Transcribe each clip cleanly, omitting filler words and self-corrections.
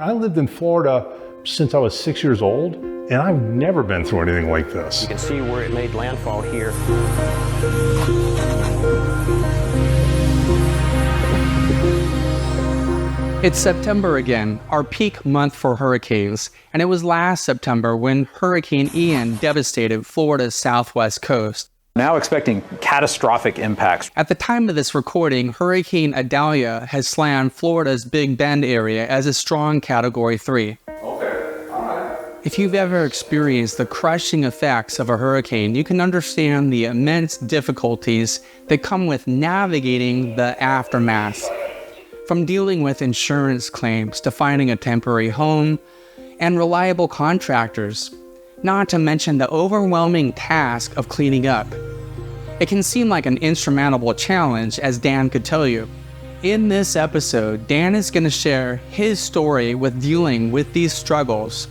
I lived in Florida since I was 6 years old, and I've never been through anything like this. You can see where it made landfall here. It's September again, our peak month for hurricanes, and it was last September when Hurricane Ian devastated Florida's southwest coast. Now expecting catastrophic impacts. At the time of this recording, Hurricane Idalia has slammed Florida's Big Bend area as a strong Category 3. If you've ever experienced the crushing effects of a hurricane, you can understand the immense difficulties that come with navigating the aftermath. From dealing with insurance claims to finding a temporary home and reliable contractors, not to mention the overwhelming task of cleaning up. It can seem like an insurmountable challenge, as Dan could tell you. In this episode, Dan is going to share his story with dealing with these struggles.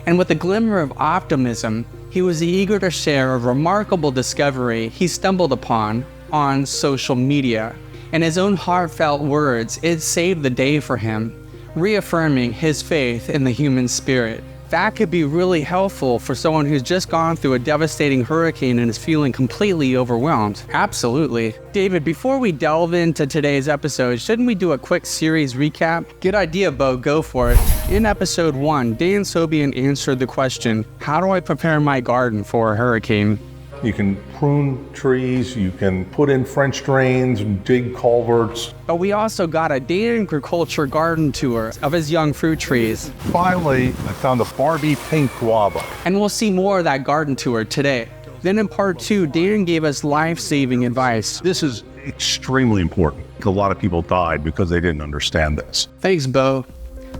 And with a glimmer of optimism, he was eager to share a remarkable discovery he stumbled upon on social media. In his own heartfelt words, it saved the day for him, reaffirming his faith in the human spirit. That could be really helpful for someone who's just gone through a devastating hurricane and is feeling completely overwhelmed. Absolutely. David, before we delve into today's episode, shouldn't we do a quick series recap? Good idea, Bo. Go for it. In episode 1, Dan Sobien answered the question, how do I prepare my garden for a hurricane? You can prune trees, you can put in French drains, dig culverts. But we also got a Dan agriculture garden tour of his young fruit trees. Finally, I found a Barbie pink guava. And we'll see more of that garden tour today. Then in part 2, Dan gave us life-saving advice. This is extremely important. A lot of people died because they didn't understand this. Thanks, Bo.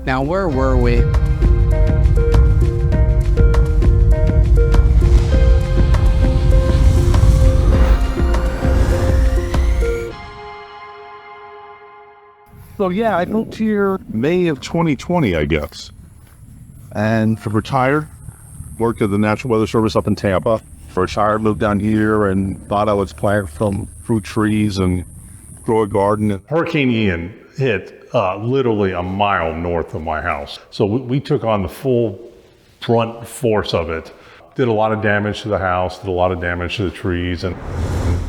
Now, where were we? So yeah, I moved here May of 2020, I guess. And I retired, worked at the National Weather Service up in Tampa. Retired, moved down here and thought I would plant some fruit trees and grow a garden. Hurricane Ian hit literally a mile north of my house. So we took on the full brunt force of it. Did a lot of damage to the house, did a lot of damage to the trees. And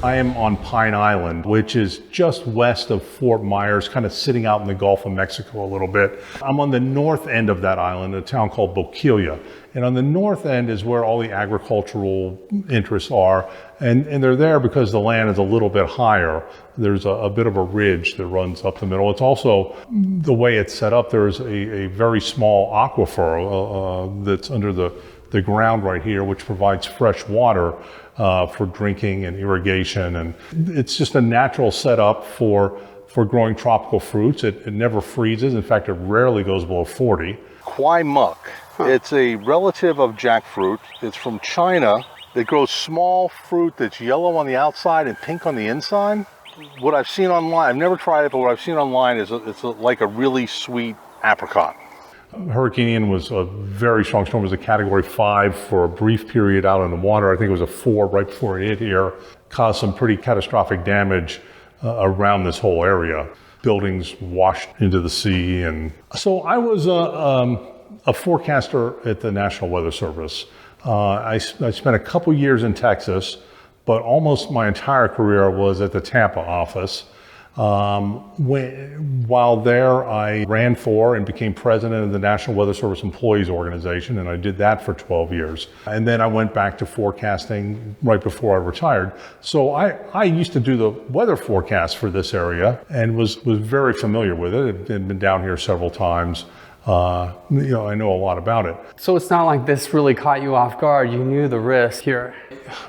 I am on Pine Island, which is just west of Fort Myers, kind of sitting out in the Gulf of Mexico a little bit. I'm on the north end of that island, a town called Boquilla. And on the north end is where all the agricultural interests are. And they're there because the land is a little bit higher. There's a bit of a ridge that runs up the middle. It's also, the way it's set up, there's a very small aquifer that's under the ground right here, which provides fresh water for drinking and irrigation. And it's just a natural setup for growing tropical fruits. It never freezes. In fact, it rarely goes below 40. Kwai muck. It's a relative of jackfruit. It's from China. It grows small fruit that's yellow on the outside and pink on the inside. What I've seen online, I've never tried it, but what I've seen online is like a really sweet apricot. Hurricane Ian was a very strong storm. It was a Category 5 for a brief period out in the water. I think it was a 4 right before it hit here. Caused some pretty catastrophic damage around this whole area. Buildings washed into the sea. And so I was a forecaster at the National Weather Service. I spent a couple years in Texas, but almost my entire career was at the Tampa office. While there, I ran for and became president of the National Weather Service Employees Organization, and I did that for 12 years. And then I went back to forecasting right before I retired. So I used to do the weather forecast for this area and was very familiar with it. I'd been down here several times. I know a lot about it. So it's not like this really caught you off guard. You knew the risk here.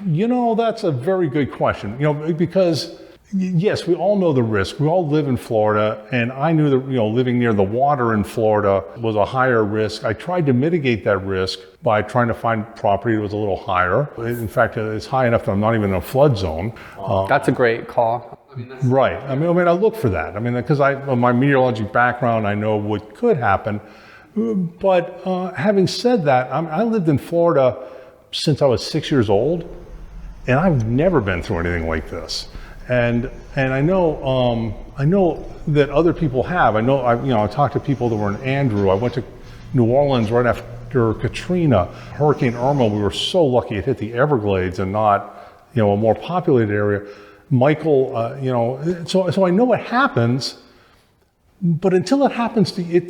That's a very good question. Because yes, we all know the risk. We all live in Florida, and I knew that, living near the water in Florida was a higher risk. I tried to mitigate that risk by trying to find property that was a little higher. In fact, it's high enough that I'm not even in a flood zone. That's a great call. Right. I look for that. Because my meteorologic background, I know what could happen. But having said that, I lived in Florida since I was 6 years old, and I've never been through anything like this. And I know I know that other people have. I talked to people that were in Andrew. I went to New Orleans right after Katrina. Hurricane Irma, we were so lucky it hit the Everglades and not, a more populated area. Michael, so I know it happens, but until it happens to you,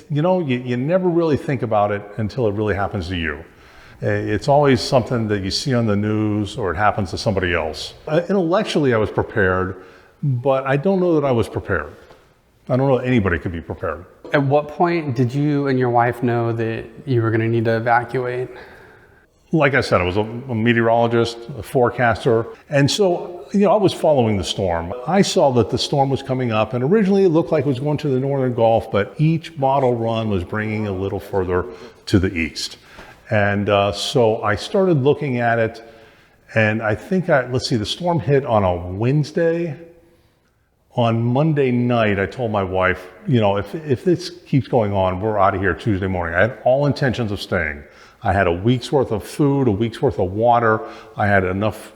you never really think about it until it really happens to you. It's always something that you see on the news or it happens to somebody else. Intellectually, I was prepared, but I don't know that I was prepared. I don't know that anybody could be prepared. At what point did you and your wife know that you were going to need to evacuate? Like I said, I was a meteorologist, a forecaster, and so, I was following the storm. I saw that the storm was coming up, and originally it looked like it was going to the northern Gulf, but each model run was bringing a little further to the east. And so I started looking at it, and I think, the storm hit on a Wednesday. On Monday night, I told my wife, if this keeps going on, we're out of here Tuesday morning. I had all intentions of staying. I had a week's worth of food, a week's worth of water. I had enough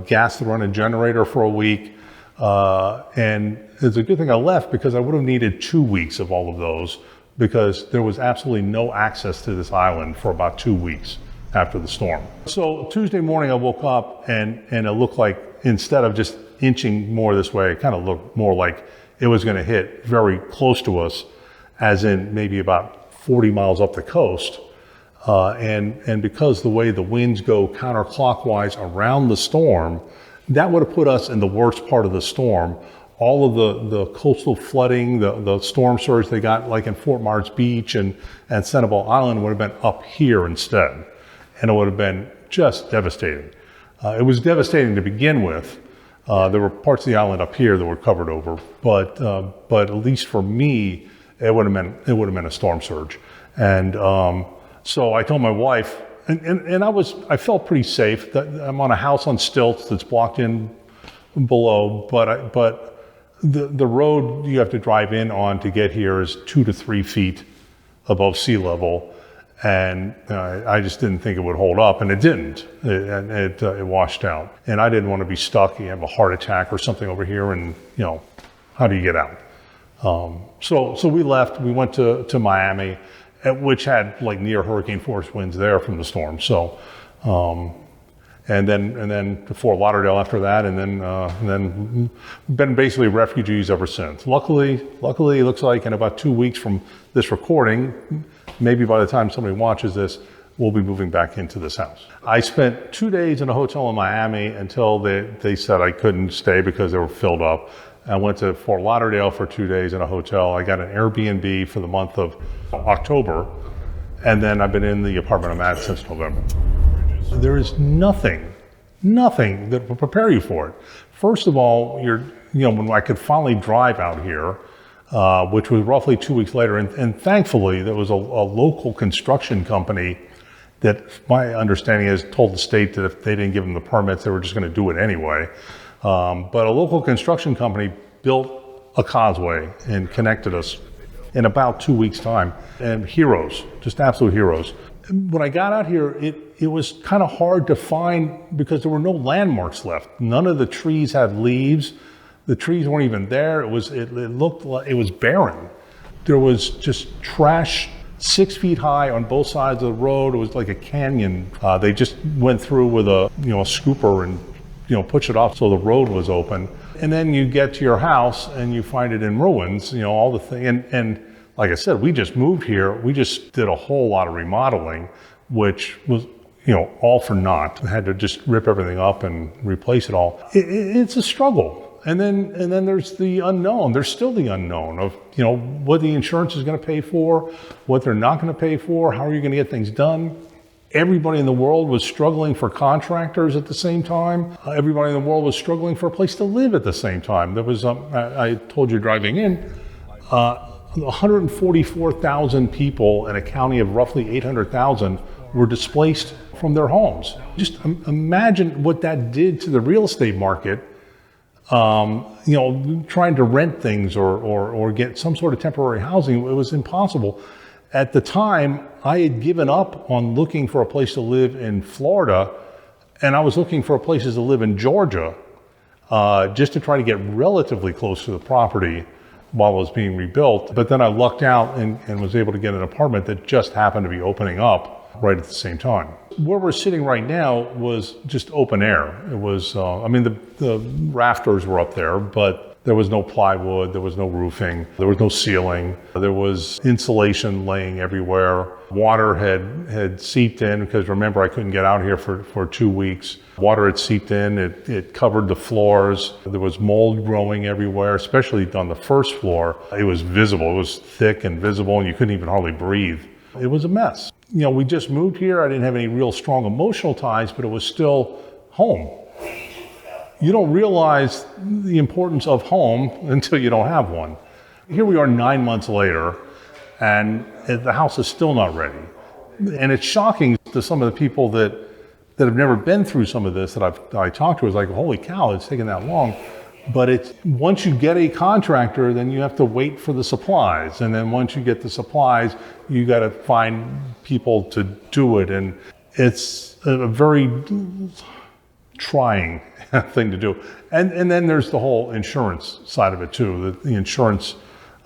gas to run a generator for a week. And it's a good thing I left because I would have needed 2 weeks of all of those because there was absolutely no access to this island for about 2 weeks after the storm. So Tuesday morning I woke up and it looked like instead of just inching more this way, it kind of looked more like it was going to hit very close to us, as in maybe about 40 miles up the coast. And because the way the winds go counterclockwise around the storm, that would have put us in the worst part of the storm. All of the coastal flooding, the storm surge they got like in Fort Myers Beach and Sanibel Island would have been up here instead. And it would have been just devastating. It was devastating to begin with. There were parts of the island up here that were covered over, but at least for me, it would have been a storm surge. And so I told my wife, and I felt pretty safe. That I'm on a house on stilts that's blocked in below, but the road you have to drive in on to get here is 2 to 3 feet above sea level. And I just didn't think it would hold up, and it didn't. It washed out. And I didn't want to be stuck. You have a heart attack or something over here, and how do you get out? So we left. We went to Miami, which had like near hurricane force winds there from the storm. So, and then to Fort Lauderdale after that, and then been basically refugees ever since. Luckily, it looks like in about 2 weeks from this recording, maybe by the time somebody watches this, we'll be moving back into this house. I spent 2 days in a hotel in Miami until they said I couldn't stay because they were filled up. I went to Fort Lauderdale for 2 days in a hotel. I got an Airbnb for the month of October, and then I've been in the apartment I'm at since November. There is nothing that will prepare you for it. First of all, when I could finally drive out here, which was roughly 2 weeks later, and thankfully there was a local construction company that my understanding is told the state that if they didn't give them the permits, they were just going to do it anyway. But a local construction company built a causeway and connected us in about 2 weeks' time. And heroes, just absolute heroes. When I got out here, it was kind of hard to find because there were no landmarks left. None of the trees had leaves. The trees weren't even there. It looked like it was barren. There was just trash 6 feet high on both sides of the road. It was like a canyon. They just went through with a scooper and pushed it off so the road was open. And then you get to your house and you find it in ruins. All the thing. And like I said, we just moved here. We just did a whole lot of remodeling, which was all for naught. I had to just rip everything up and replace it all. It's a struggle. And then there's the unknown. There's still the unknown of, what the insurance is going to pay for, what they're not going to pay for, how are you going to get things done. Everybody in the world was struggling for contractors at the same time. Everybody in the world was struggling for a place to live at the same time. There was, I told you driving in, 144,000 people in a county of roughly 800,000 were displaced from their homes. Just imagine what that did to the real estate market. Trying to rent things or get some sort of temporary housing, it was impossible. At the time, I had given up on looking for a place to live in Florida, and I was looking for places to live in Georgia. just to try to get relatively close to the property while it was being rebuilt. But then I lucked out and was able to get an apartment that just happened to be opening up right at the same time. Where we're sitting right now was just open air. It was, I mean, the rafters were up there, but there was no plywood, there was no roofing, there was no ceiling, there was insulation laying everywhere. Water had seeped in, because remember, I couldn't get out here for 2 weeks. Water had seeped in, it covered the floors. There was mold growing everywhere, especially on the first floor. It was visible, it was thick and visible, and you couldn't even hardly breathe. It was a mess. You know, we just moved here. I didn't have any real strong emotional ties, but it was still home. You don't realize the importance of home until you don't have one. Here we are 9 months later, and the house is still not ready. And it's shocking to some of the people that have never been through some of this that I talked to. It's like, holy cow, it's taken that long. But once you get a contractor, then you have to wait for the supplies. And then once you get the supplies, you got to find people to do it. And it's a very trying thing to do. And then there's the whole insurance side of it too. The insurance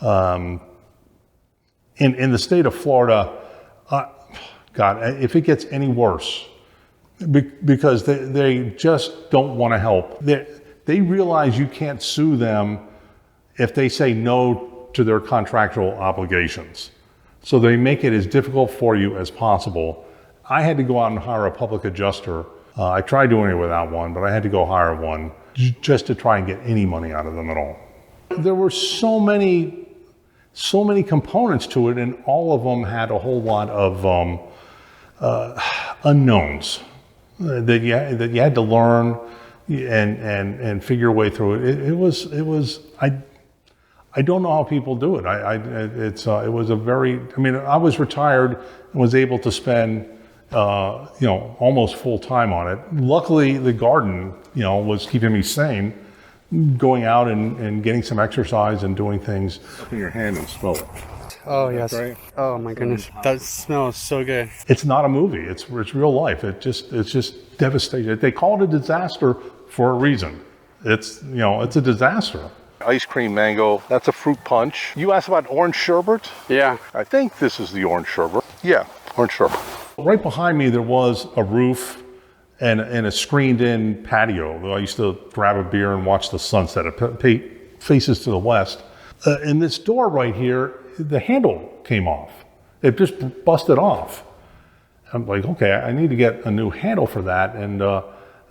in the state of Florida, God, if it gets any worse, because they just don't want to help. They realize you can't sue them if they say no to their contractual obligations. So they make it as difficult for you as possible. I had to go out and hire a public adjuster. I tried doing it without one, but I had to go hire one just to try and get any money out of them at all. There were so many components to it, and all of them had a whole lot of unknowns that you had to learn and figure your way through it. It was I don't know how people do it. It was a very, I mean, I was retired and was able to spend almost full time on it. Luckily, the garden, was keeping me sane, going out and getting some exercise and doing things. Open your hand and smell it. Oh, yes. Right? Oh, my goodness. That smells so good. It's not a movie. It's real life. It's just devastating. They call it a disaster for a reason. It's a disaster. Ice cream mango, that's a fruit punch. You asked about orange sherbet? Yeah. I think this is the orange sherbet. Yeah, orange sherbet. Right behind me, there was a roof and a screened-in patio. I used to grab a beer and watch the sunset. It faces to the west. In this door right here, the handle came off. It just busted off. I'm like, okay, I need to get a new handle for that. And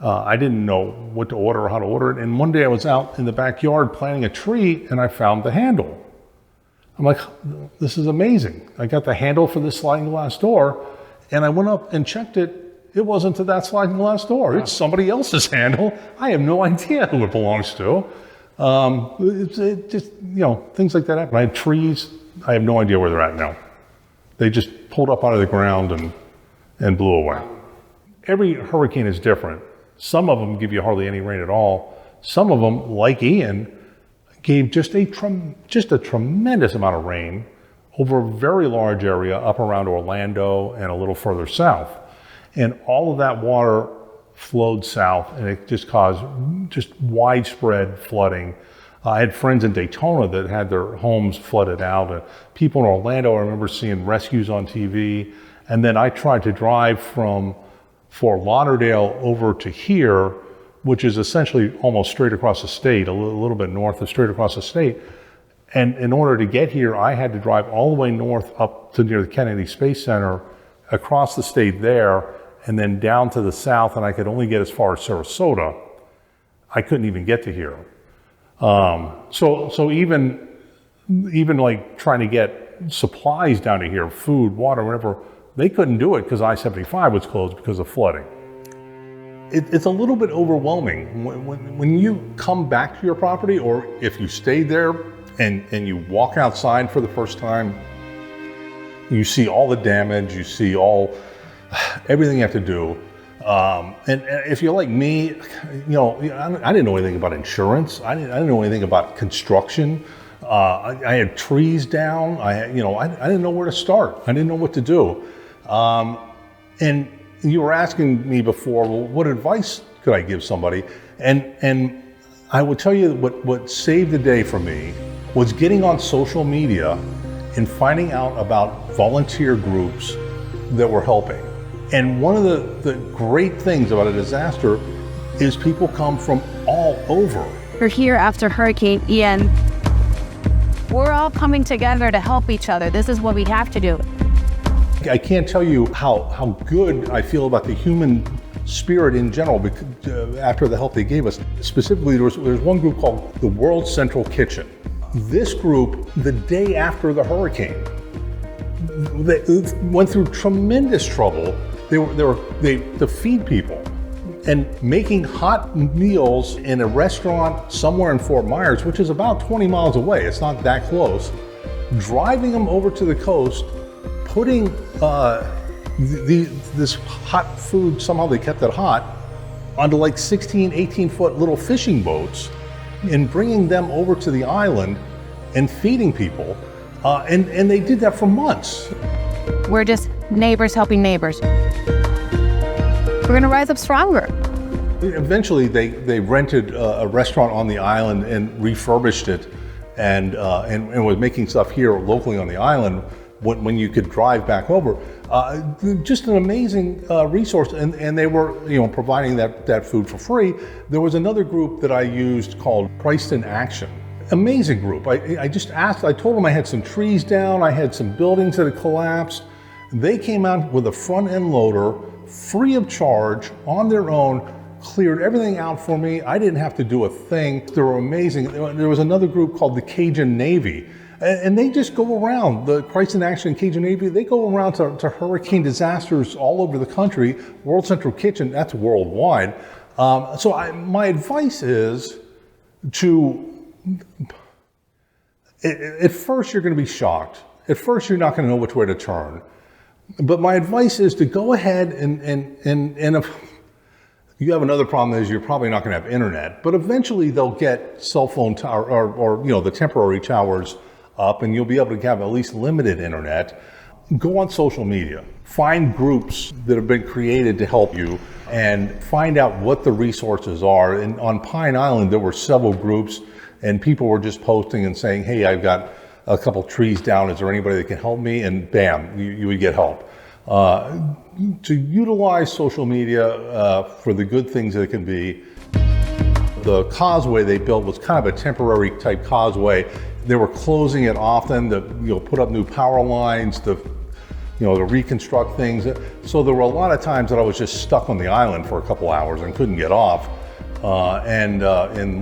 I didn't know what to order or how to order it. And one day I was out in the backyard planting a tree and I found the handle. I'm like, this is amazing. I got the handle for this sliding glass door, and I went up and checked it. It wasn't to that sliding glass door. It's somebody else's handle. I have no idea who it belongs to. It just, things like that happen. I had trees. I have no idea where they're at now. They just pulled up out of the ground and blew away. Every hurricane is different. Some of them give you hardly any rain at all. Some of them, like Ian, gave just a tremendous amount of rain over a very large area up around Orlando and a little further south. And all of that water flowed south, and it just caused just widespread flooding. I had friends in Daytona that had their homes flooded out. People in Orlando, I remember seeing rescues on TV. And then I tried to drive from Fort Lauderdale over to here, which is essentially almost straight across the state, a little bit north of straight across the state. And in order to get here, I had to drive all the way north up to near the Kennedy Space Center, across the state there, and then down to the south, and I could only get as far as Sarasota. I couldn't even get to here. So even like trying to get supplies down to here, food, water, whatever, they couldn't do it because I-75 was closed because of flooding. It's a little bit overwhelming. When you come back to your property, or if you stayed there and you walk outside for the first time, you see all the damage, you see everything you have to do. And if you're like me, I didn't know anything about insurance. I didn't know anything about construction. I had trees down. I didn't know where to start. I didn't know what to do. And you were asking me before, well, what advice could I give somebody? And I will tell you what saved the day for me was getting on social media and finding out about volunteer groups that were helping. And one of the great things about a disaster is people come from all over. We're here after Hurricane Ian. We're all coming together to help each other. This is what we have to do. I can't tell you how good I feel about the human spirit in general after the help they gave us. Specifically, there's one group called the World Central Kitchen. This group, the day after the hurricane, they went through tremendous trouble. To feed people and making hot meals in a restaurant somewhere in Fort Myers, which is about 20 miles away. It's not that close. Driving them over to the coast, putting this hot food, somehow they kept it hot, onto like 16, 18-foot little fishing boats and bringing them over to the island and feeding people. And they did that for months. We're just neighbors helping neighbors. We're gonna rise up stronger. Eventually, they rented a restaurant on the island and refurbished it, and was making stuff here locally on the island when you could drive back over. Just an amazing resource, and they were providing that food for free. There was another group that I used called Christ in Action. Amazing group. I just asked. I told them I had some trees down. I had some buildings that had collapsed. They came out with a front end loader, free of charge, on their own, cleared everything out for me. I didn't have to do a thing. They were amazing. There was another group called the Cajun Navy, and they just go around, the Christ in Action and Cajun Navy, they go around to hurricane disasters all over the country. World Central Kitchen, that's worldwide. My advice is at first you're going to be shocked. At first you're not going to know which way to turn. But my advice is to go ahead and if you have another problem is you're probably not going to have internet, but eventually they'll get cell phone tower or the temporary towers up, and you'll be able to have at least limited internet. Go on social media, find groups that have been created to help you, and find out what the resources are. And on Pine Island, there were several groups, and people were just posting and saying, "Hey, I've got a couple trees down. Is there anybody that can help me?" And bam, you would get help. To utilize social media for the good things that it can be. The causeway they built was kind of a temporary type causeway. They were closing it often to put up new power lines, to reconstruct things. So there were a lot of times that I was just stuck on the island for a couple hours and couldn't get off. And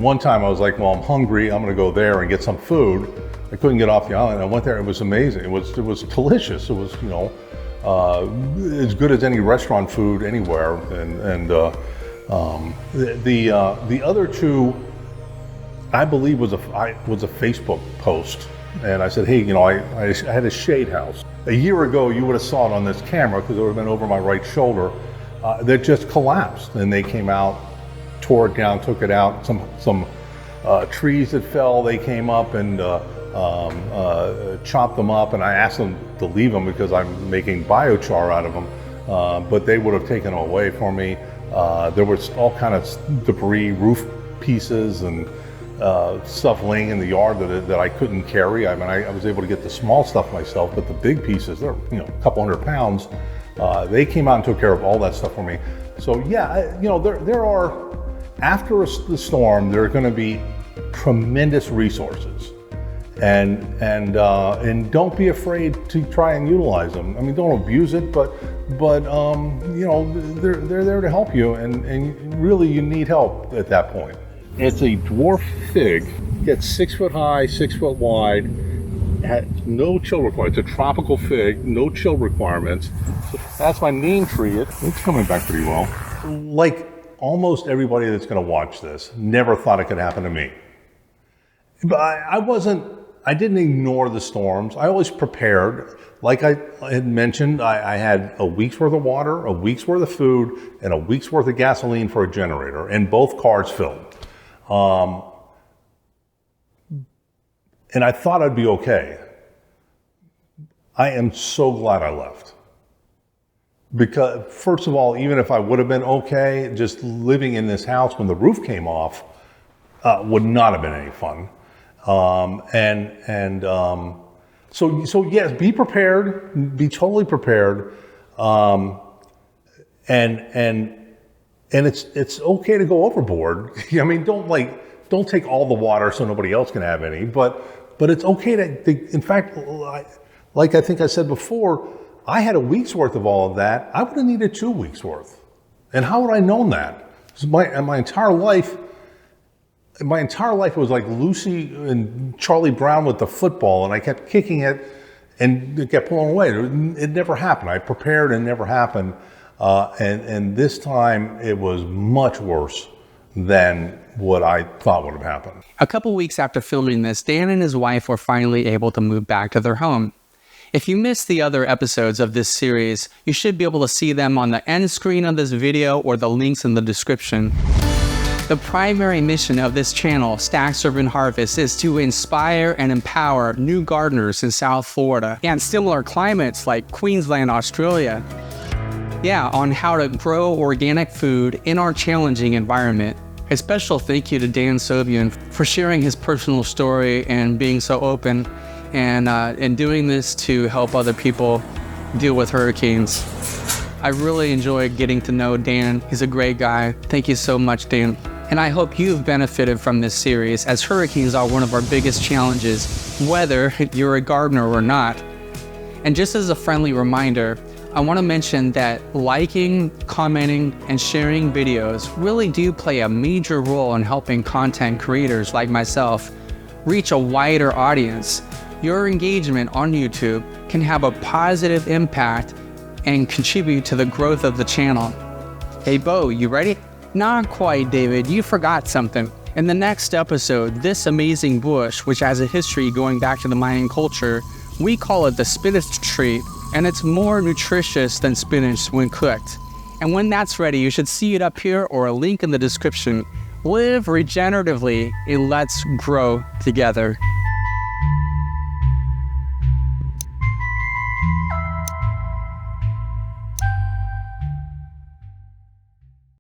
one time I was like, well, I'm hungry. I'm going to go there and get some food. I couldn't get off the island. I went there. It was amazing. It was delicious. It was as good as any restaurant food anywhere. And the other two, I believe, was a Facebook post. And I said, hey, I had a shade house. A year ago, you would have saw it on this camera because it would have been over my right shoulder. That just collapsed. And they came out, tore it down, took it out. Some trees that fell, they came up and chopped them up. And I asked them to leave them because I'm making biochar out of them. But they would have taken them away for me. There was all kind of debris, roof pieces, and stuff laying in the yard that I couldn't carry. I mean, I was able to get the small stuff myself, but the big pieces, they're a couple hundred pounds. They came out and took care of all that stuff for me. So yeah, there are, after the storm, there are going to be tremendous resources, and don't be afraid to try and utilize them. I mean, don't abuse it, but they're there to help you, and really you need help at that point. It's a dwarf fig, gets 6 foot high, 6 foot wide, has no chill requirements. It's a tropical fig, no chill requirements. So that's my name tree. It's coming back pretty well. Like almost everybody that's going to watch this, never thought it could happen to me. But I didn't ignore the storms. I always prepared. Like I had mentioned, I had a week's worth of water, a week's worth of food, and a week's worth of gasoline for a generator, and both cars filled. And I thought I'd be okay. I am so glad I left. Because first of all, even if I would have been okay, just living in this house when the roof came off, would not have been any fun. So yes, be prepared, be totally prepared, and it's okay to go overboard. I mean, don't take all the water so nobody else can have any, but it's okay to in fact, like I think I said before, I had a week's worth of all of that. I would have needed 2 weeks worth. And how would I have known that? My entire life it was like Lucy and Charlie Brown with the football, and I kept kicking it and it kept pulling away. It never happened. I prepared and it never happened. And this time it was much worse than what I thought would have happened. A couple weeks after filming this, Dan and his wife were finally able to move back to their home. If you missed the other episodes of this series, you should be able to see them on the end screen of this video or the links in the description. The primary mission of this channel, Stack, Serve, and Harvest, is to inspire and empower new gardeners in South Florida and similar climates like Queensland, Australia. Yeah, on how to grow organic food in our challenging environment. A special thank you to Dan Sobien for sharing his personal story and being so open and doing this to help other people deal with hurricanes. I really enjoyed getting to know Dan. He's a great guy. Thank you so much, Dan. And I hope you've benefited from this series, as hurricanes are one of our biggest challenges, whether you're a gardener or not. And just as a friendly reminder, I want to mention that liking, commenting, and sharing videos really do play a major role in helping content creators like myself reach a wider audience. Your engagement on YouTube can have a positive impact and contribute to the growth of the channel. Hey Bo, you ready? Not quite, David, you forgot something. In the next episode, this amazing bush, which has a history going back to the Mayan culture, we call it the spinach tree, and it's more nutritious than spinach when cooked. And when that's ready, you should see it up here or a link in the description. Live regeneratively and let's grow together.